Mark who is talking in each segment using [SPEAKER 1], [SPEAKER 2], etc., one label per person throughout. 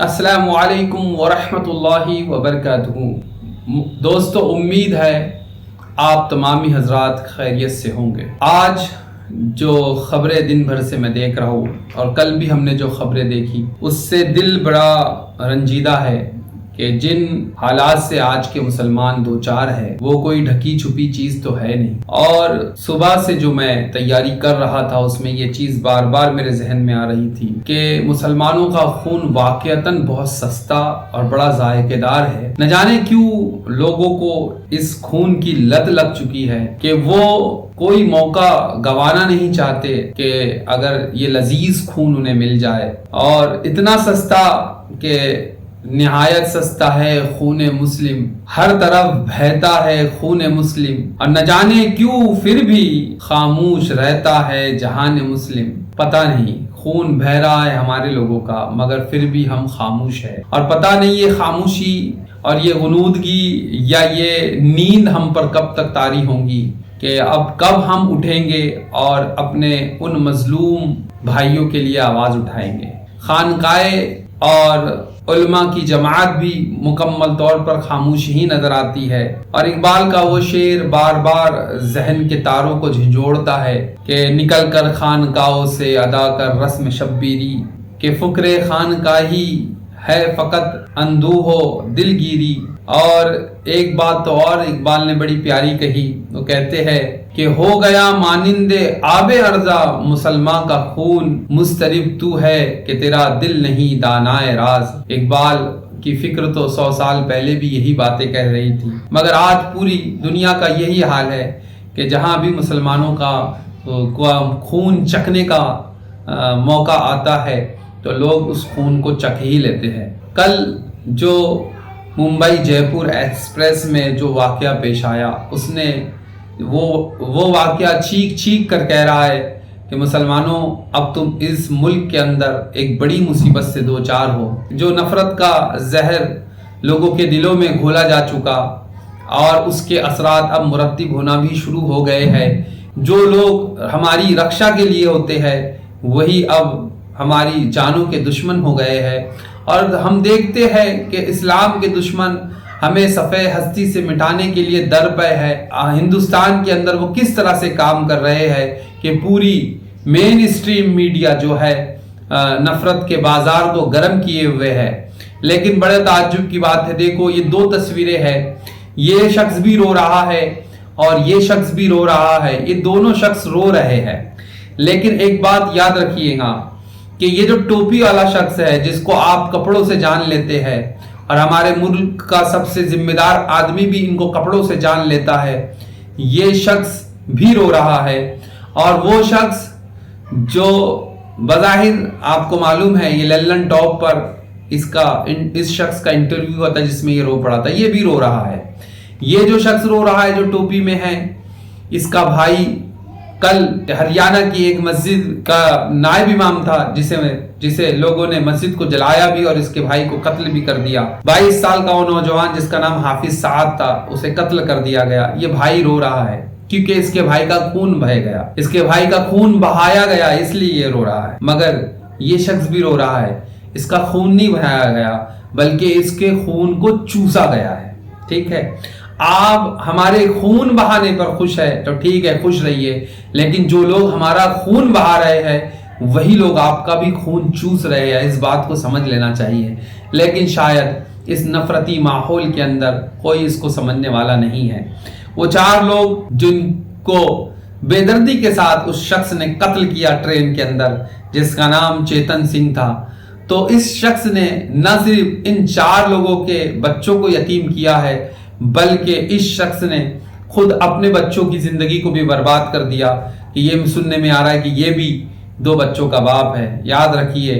[SPEAKER 1] السلام علیکم ورحمۃ اللہ وبرکاتہ۔ دوستو، امید ہے آپ تمامی حضرات خیریت سے ہوں گے۔ آج جو خبریں دن بھر سے میں دیکھ رہا ہوں اور کل بھی ہم نے جو خبریں دیکھی، اس سے دل بڑا رنجیدہ ہے کہ جن حالات سے آج کے مسلمان دوچار ہے وہ کوئی ڈھکی چھپی چیز تو ہے نہیں۔ اور صبح سے جو میں تیاری کر رہا تھا اس میں یہ چیز بار بار میرے ذہن میں آ رہی تھی کہ مسلمانوں کا خون واقعتاً بہت سستا اور بڑا ذائقہ دار ہے۔ نہ جانے کیوں لوگوں کو اس خون کی لت لگ چکی ہے کہ وہ کوئی موقع گوانا نہیں چاہتے کہ اگر یہ لذیذ خون انہیں مل جائے، اور اتنا سستا کہ نہایت سستا ہے خون مسلم، ہر طرف بہتا ہے خون مسلم، اور نہ جانے کیوں پھر بھی خاموش رہتا ہے جہان مسلم۔ پتہ نہیں خون بہہ رہا ہے ہمارے لوگوں کا، مگر پھر بھی ہم خاموش ہے، اور پتہ نہیں یہ خاموشی اور یہ غنودگی یا یہ نیند ہم پر کب تک طاری ہوں گی کہ اب کب ہم اٹھیں گے اور اپنے ان مظلوم بھائیوں کے لیے آواز اٹھائیں گے۔ خانقاہ اور علماء کی جماعت بھی مکمل طور پر خاموش ہی نظر آتی ہے، اور اقبال کا وہ شعر بار بار ذہن کے تاروں کو جھنجھوڑتا ہے کہ نکل کر خانقاہوں سے ادا کر رسم شبیری، کہ فکر خانقاہی ہے فقط اندوہ و دلگیری۔ اور ایک بات تو اور اقبال نے بڑی پیاری کہی، وہ کہتے ہیں کہ ہو گیا مانند آب ارزا مسلمان کا خون، مضطرب تو ہے کہ تیرا دل نہیں دانائے راز۔ اقبال کی فکر تو 100 سال پہلے بھی یہی باتیں کہہ رہی تھی، مگر آج پوری دنیا کا یہی حال ہے کہ جہاں بھی مسلمانوں کا خون چکھنے کا موقع آتا ہے تو لوگ اس خون کو چکھ ہی لیتے ہیں۔ کل جو ممبئی جے پور ایکسپریس میں جو واقعہ پیش آیا، اس نے وہ واقعہ چیخ چیخ کر کہہ رہا ہے کہ مسلمانوں، اب تم اس ملک کے اندر ایک بڑی مصیبت سے دوچار ہو۔ جو نفرت کا زہر لوگوں کے دلوں میں گھولا جا چکا اور اس کے اثرات اب مرتب ہونا بھی شروع ہو گئے ہیں۔ جو لوگ ہماری رکشا کے لیے ہوتے ہیں وہی اب ہماری جانوں کے دشمن ہو گئے ہیں، اور ہم دیکھتے ہیں کہ اسلام کے دشمن ہمیں صفحہ ہستی سے مٹانے کے لیے درپے ہے۔ ہندوستان کے اندر وہ کس طرح سے کام کر رہے ہیں کہ پوری مین اسٹریم میڈیا جو ہے نفرت کے بازار کو گرم کیے ہوئے ہے۔ لیکن بڑے تعجب کی بات ہے، دیکھو یہ دو تصویریں ہیں، یہ شخص بھی رو رہا ہے اور یہ شخص بھی رو رہا ہے، یہ دونوں شخص رو رہے ہیں۔ لیکن ایک بات یاد رکھیے گا کہ یہ جو ٹوپی والا شخص ہے جس کو آپ کپڑوں سے جان لیتے ہیں، اور ہمارے ملک کا سب سے ذمہ دار آدمی بھی ان کو کپڑوں سے جان لیتا ہے، یہ شخص بھی رو رہا ہے۔ اور وہ شخص جو بظاہر آپ کو معلوم ہے یہ للن ٹاپ پر اس شخص کا انٹرویو ہوا تھا جس میں یہ رو پڑا تھا، یہ بھی رو رہا ہے۔ یہ جو شخص رو رہا ہے جو ٹوپی میں ہے، اس کا بھائی کل ہریانہ کی ایک مسجد کا نائب امام تھا جسے لوگوں نے مسجد کو جلایا بھی اور اس کے بھائی کو قتل بھی کر دیا۔ 22 سال کا وہ نوجوان جس کا نام حافظ سعد تھا، اسے قتل کر دیا گیا۔ یہ بھائی رو رہا ہے کیونکہ اس کے بھائی کا خون بہہ گیا، اس کے بھائی کا خون بہایا گیا، اس لیے یہ رو رہا ہے۔ مگر یہ شخص بھی رو رہا ہے، اس کا خون نہیں بہایا گیا بلکہ اس کے خون کو چوسا گیا ہے۔ ٹھیک ہے، آپ ہمارے خون بہانے پر خوش ہے تو ٹھیک ہے، خوش رہیے، لیکن جو لوگ ہمارا خون بہا رہے ہیں وہی لوگ آپ کا بھی خون چوس رہے ہیں، اس بات کو سمجھ لینا چاہیے۔ لیکن شاید اس نفرتی ماحول کے اندر کوئی اس کو سمجھنے والا نہیں ہے۔ وہ 4 لوگ جن کو بے دردی کے ساتھ اس شخص نے قتل کیا ٹرین کے اندر، جس کا نام چیتن سنگھ تھا، تو اس شخص نے نہ صرف ان 4 لوگوں کے بچوں کو یتیم کیا ہے بلکہ اس شخص نے خود اپنے بچوں کی زندگی کو بھی برباد کر دیا، کہ یہ سننے میں آ رہا ہے کہ یہ بھی 2 بچوں کا باپ ہے۔ یاد رکھیے،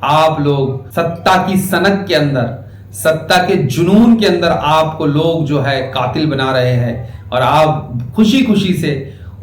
[SPEAKER 1] آپ لوگ ستا کی سنک کے اندر، ستا کے جنون کے اندر آپ کو لوگ جو ہے قاتل بنا رہے ہیں، اور آپ خوشی خوشی سے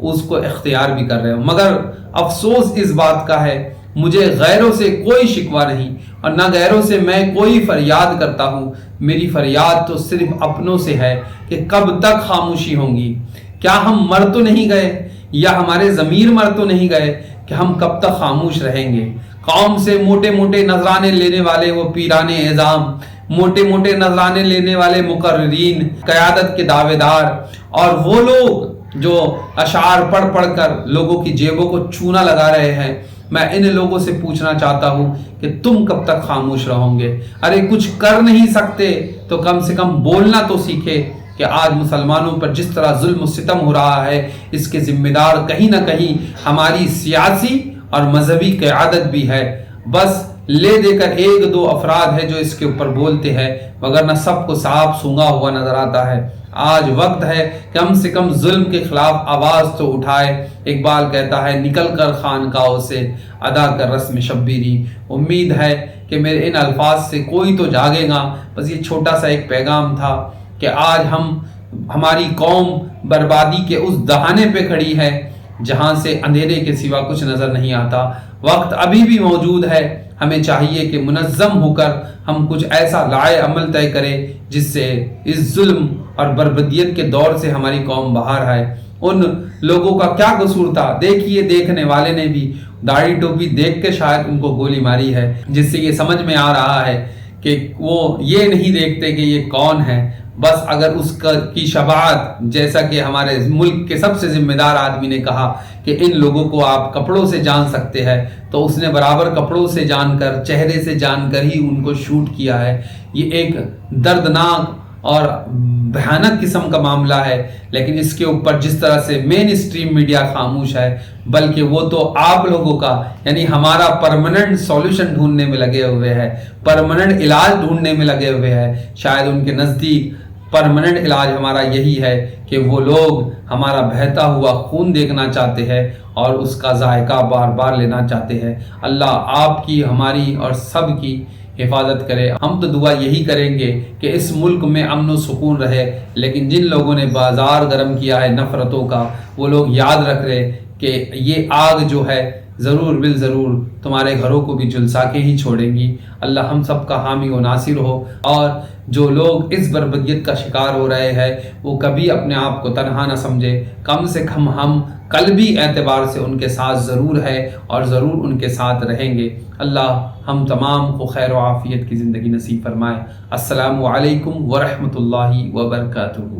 [SPEAKER 1] اس کو اختیار بھی کر رہے ہو۔ مگر افسوس اس بات کا ہے، مجھے غیروں سے کوئی شکوہ نہیں، اور نہ غیروں سے میں کوئی فریاد کرتا ہوں۔ میری فریاد تو صرف اپنوں سے ہے کہ کب تک خاموشی ہوں گی؟ کیا ہم مر تو نہیں گئے، یا ہمارے ضمیر مر تو نہیں گئے کہ ہم کب تک خاموش رہیں گے؟ قوم سے موٹے موٹے نذرانے لینے والے وہ پیران اعظام، موٹے موٹے نذرانے لینے والے مقررین، قیادت کے دعوے دار، اور وہ لوگ جو اشعار پڑھ پڑھ کر لوگوں کی جیبوں کو چونا لگا رہے ہیں، میں ان لوگوں سے پوچھنا چاہتا ہوں کہ تم کب تک خاموش رہو گے؟ ارے کچھ کر نہیں سکتے تو کم سے کم بولنا تو سیکھے کہ آج مسلمانوں پر جس طرح ظلم و ستم ہو رہا ہے اس کے ذمہ دار کہیں نہ کہیں ہماری سیاسی اور مذہبی قیادت بھی ہے۔ بس لے دے کر ایک دو افراد ہے جو اس کے اوپر بولتے ہیں، وگرنہ سب کو صاف سونگا ہوا نظر آتا ہے۔ آج وقت ہے کم سے کم ظلم کے خلاف آواز تو اٹھائے۔ اقبال کہتا ہے نکل کر خانقاہوں سے ادا کر رسم شبیری۔ امید ہے کہ میرے ان الفاظ سے کوئی تو جاگے گا۔ بس یہ چھوٹا سا ایک پیغام تھا کہ آج ہماری قوم بربادی کے اس دہانے پہ کھڑی ہے جہاں سے اندھیرے کے سوا کچھ نظر نہیں آتا۔ وقت ابھی بھی موجود ہے، ہمیں چاہیے کہ منظم ہو کر ہم کچھ ایسا لائے عمل طے کریں جس سے اس ظلم اور بربدیت کے دور سے ہماری قوم باہر آئے۔ ان لوگوں کا کیا قصور تھا؟ دیکھیے دیکھنے والے نے بھی داڑھی ٹوپی دیکھ کے شاید ان کو گولی ماری ہے، جس سے یہ سمجھ میں آ رہا ہے کہ وہ یہ نہیں دیکھتے کہ یہ کون ہے۔ بس اگر اس کی شفاعت، جیسا کہ ہمارے ملک کے سب سے ذمہ دار آدمی نے کہا کہ ان لوگوں کو آپ کپڑوں سے جان سکتے ہیں، تو اس نے برابر کپڑوں سے جان کر، چہرے سے جان کر ہی ان کو شوٹ کیا ہے۔ یہ ایک دردناک اور بھیانک قسم کا معاملہ ہے، لیکن اس کے اوپر جس طرح سے مین اسٹریم میڈیا خاموش ہے، بلکہ وہ تو آپ لوگوں کا یعنی ہمارا پرماننٹ سولوشن ڈھونڈنے میں لگے ہوئے ہیں، پرماننٹ علاج ڈھونڈنے میں لگے ہوئے ہیں۔ شاید ان کے نزدیک پرماننٹ علاج ہمارا یہی ہے کہ وہ لوگ ہمارا بہتا ہوا خون دیکھنا چاہتے ہیں اور اس کا ذائقہ بار بار لینا چاہتے ہیں۔ اللہ آپ کی، ہماری اور سب کی حفاظت کرے۔ ہم تو دعا یہی کریں گے کہ اس ملک میں امن و سکون رہے، لیکن جن لوگوں نے بازار گرم کیا ہے نفرتوں کا، وہ لوگ یاد رکھ رہے کہ یہ آگ جو ہے ضرور بالضرور تمہارے گھروں کو بھی جلسا کے ہی چھوڑیں گی۔ اللہ ہم سب کا حامی و ناصر ہو، اور جو لوگ اس بربدیت کا شکار ہو رہے ہیں وہ کبھی اپنے آپ کو تنہا نہ سمجھے۔ کم سے کم ہم قلبی اعتبار سے ان کے ساتھ ضرور ہے اور ضرور ان کے ساتھ رہیں گے۔ اللہ ہم تمام کو خیر و عافیت کی زندگی نصیب فرمائے۔ السلام علیکم ورحمۃ اللہ وبرکاتہ۔